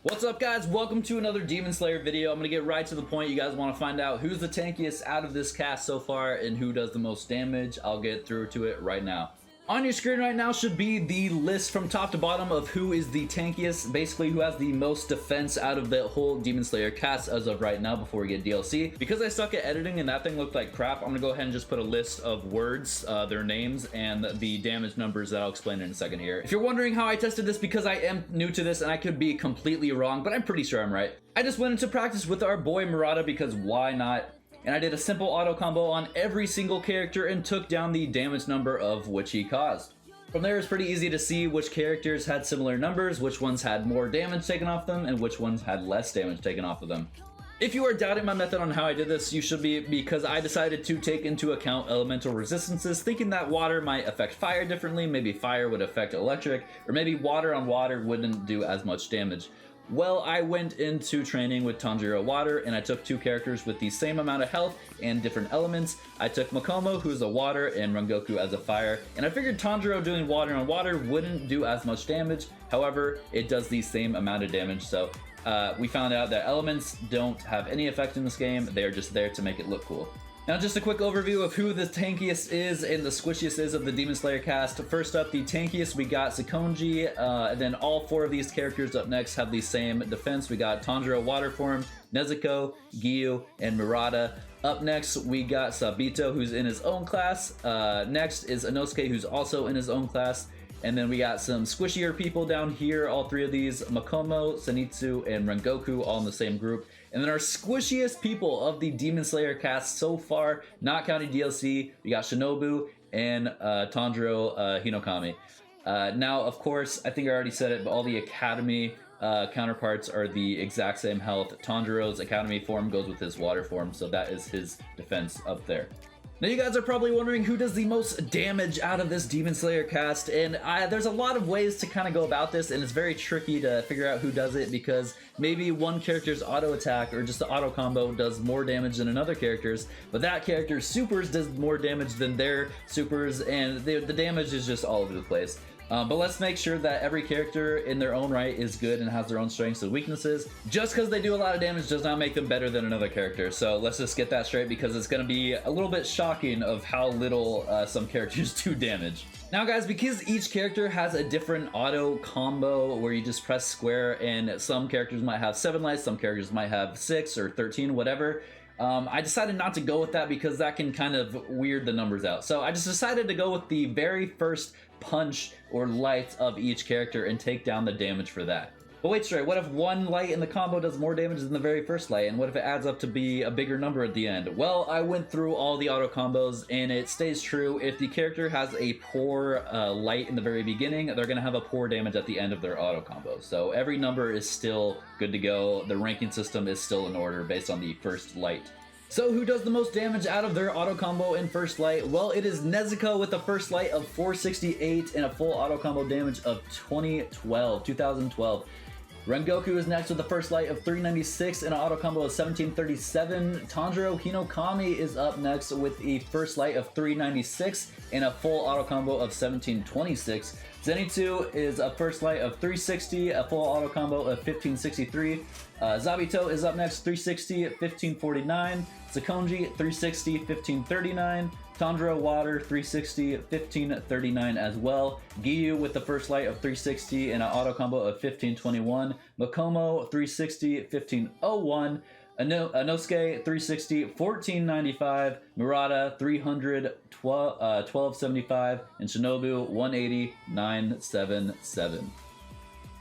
What's up, guys? Welcome to another Demon Slayer video. I'm gonna get right to the point. You guys want to find out who's the tankiest out of this cast so far and who does the most damage. I'll get through to it right now. On your screen right now should be the list from top to bottom of who is the tankiest, basically who has the most defense out of the whole Demon Slayer cast as of right now before we get DLC. Because I suck at editing and that thing looked like crap, I'm gonna go ahead and just put a list of words, their names, and the damage numbers that I'll explain in a second here. If you're wondering how I tested this, because I am new to this and I could be completely wrong, but I'm pretty sure I'm right. I just went into practice with our boy Murata because why not? And I did a simple auto combo on every single character and took down the damage number of which he caused. From there, it's pretty easy to see which characters had similar numbers, which ones had more damage taken off them, and which ones had less damage taken off of them. If you are doubting my method on how I did this, you should be, because I decided to take into account elemental resistances, thinking that water might affect fire differently, maybe fire would affect electric, or maybe water on water wouldn't do as much damage. Well, I went into training with Tanjiro Water, and I took two characters with the same amount of health and different elements. I took Makomo, who's a water, and Rengoku as a fire, and I figured Tanjiro doing water on water wouldn't do as much damage. However, it does the same amount of damage, so we found out that elements don't have any effect in this game. They are just there to make it look cool. Now, just a quick overview of who the tankiest is and the squishiest is of the Demon Slayer cast. First up, the tankiest, we got Sakonji, and then all four of these characters up next have the same defense. We got Tanjiro Water Form, Nezuko, Giyu, and Murata. Up next, we got Sabito, who's in his own class. Next is Inosuke, who's also in his own class. And then we got some squishier people down here, all three of these, Makomo, Zenitsu, and Rengoku, all in the same group. And then our squishiest people of the Demon Slayer cast so far, not counting DLC, we got Shinobu and Tanjiro Hinokami. Now, of course, I think I already said it, but all the Academy counterparts are the exact same health. Tanjiro's Academy form goes with his water form, so that is his defense up there. Now, you guys are probably wondering who does the most damage out of this Demon Slayer cast, and there's a lot of ways to kind of go about this, and it's very tricky to figure out who does it, because maybe one character's auto attack or just the auto combo does more damage than another character's, but that character's supers does more damage than their supers, and the damage is just all over the place. But let's make sure that every character in their own right is good and has their own strengths and weaknesses. Just because they do a lot of damage does not make them better than another character. So let's just get that straight, because it's going to be a little bit shocking of how little some characters do damage. Now, guys, because each character has a different auto combo where you just press square, and some characters might have 7 lights, some characters might have 6 or 13, whatever. I decided not to go with that because that can kind of weird the numbers out. So I just decided to go with the very first punch or light of each character and take down the damage for that. But wait, Stray, what if one light in the combo does more damage than the very first light? And what if it adds up to be a bigger number at the end? Well, I went through all the auto combos and it stays true. If the character has a poor light in the very beginning, they're going to have a poor damage at the end of their auto combo. So every number is still good to go. The ranking system is still in order based on the first light. So who does the most damage out of their auto combo in first light? Well, it is Nezuko with the first light of 468 and a full auto combo damage of 2012. Rengoku is next with the first light of 396 and an auto combo of 1737. Tanjiro Hinokami is up next with a first light of 396 and a full auto combo of 1726. Zenitsu is a first light of 360, a full auto combo of 1563. Zabito is up next, 360, 1549. Sakonji, 360, 1539. Tanjiro Water, 360, 1539 as well. Giyu with the first light of 360 and an auto combo of 1521. Makomo, 360, 1501. Inosuke, 360, 1495. Murata, 300, 1275. And Shinobu, 180, 977.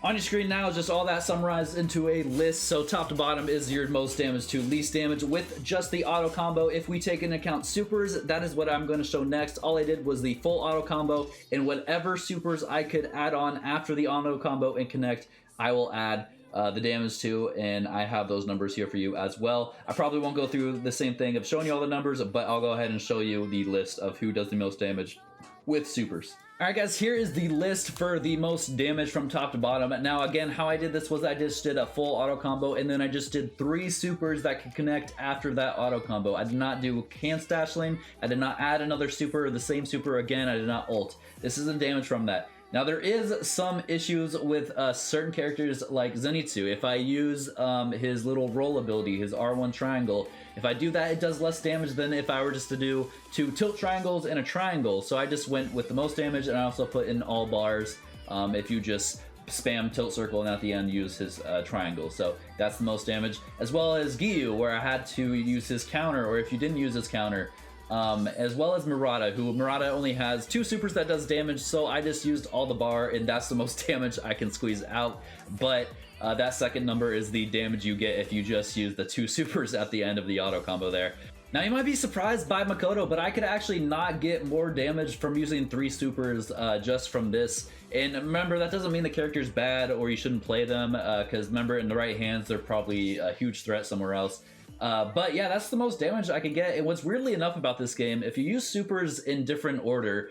On your screen now is just all that summarized into a list. So top to bottom is your most damage to least damage with just the auto combo. If we take into account supers, that is what I'm going to show next. All I did was the full auto combo, and whatever supers I could add on after the auto combo and connect, I will add the damage to, and I have those numbers here for you as well. I probably won't go through the same thing of showing you all the numbers, but I'll go ahead and show you the list of who does the most damage with supers. Alright guys, here is the list for the most damage from top to bottom. Now again, how I did this was I just did a full auto combo, and then I just did 3 supers that could connect after that auto combo. I did not do can stash lane, I did not add another super or the same super again, I did not ult. This isn't damage from that. Now there is some issues with certain characters like Zenitsu. If I use his little roll ability, his R1 triangle, if I do that, it does less damage than if I were just to do 2 tilt triangles and a triangle. So I just went with the most damage, and I also put in all bars if you just spam tilt circle and at the end use his triangle. So that's the most damage, as well as Giyu, where I had to use his counter, or if you didn't use his counter, as well as Murata, who Murata only has 2 supers that does damage, so I just used all the bar, and that's the most damage I can squeeze out. But that second number is the damage you get if you just use the 2 supers at the end of the auto combo there. Now you might be surprised by Makoto, but I could actually not get more damage from using 3 supers just from this. And remember, that doesn't mean the character's bad or you shouldn't play them, because remember, in the right hands, they're probably a huge threat somewhere else. But yeah, that's the most damage I could get. And what's weirdly enough about this game, if you use supers in different order,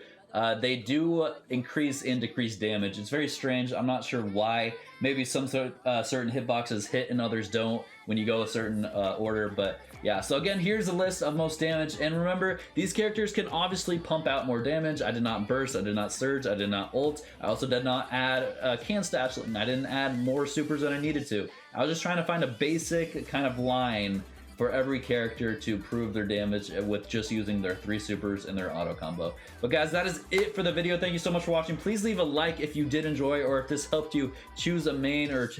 they do increase and decrease damage. It's very strange. I'm not sure why. Maybe some certain hitboxes hit and others don't when you go a certain order. But yeah, so again, here's a list of most damage. And remember, these characters can obviously pump out more damage. I did not burst, I did not surge, I did not ult. I also did not add can stash, and I didn't add more supers than I needed to. I was just trying to find a basic kind of line for every character to prove their damage with just using their 3 supers and their auto combo. But guys, that is it for the video. Thank you so much for watching. Please leave a like if you did enjoy, or if this helped you choose a main or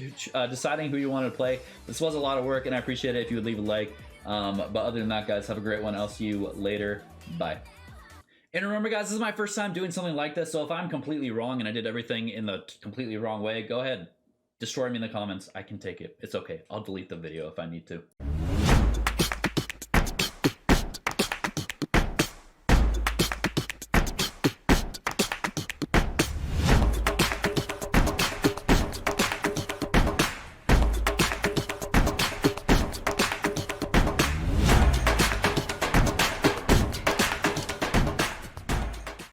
deciding who you want to play. This was a lot of work, and I appreciate it if you would leave a like. But other than that, guys, have a great one. I'll see you later. Bye. And remember, guys, this is my first time doing something like this, so if I'm completely wrong and I did everything in the completely wrong way, go ahead. Destroy me in the comments. I can take it. It's okay. I'll delete the video if I need to.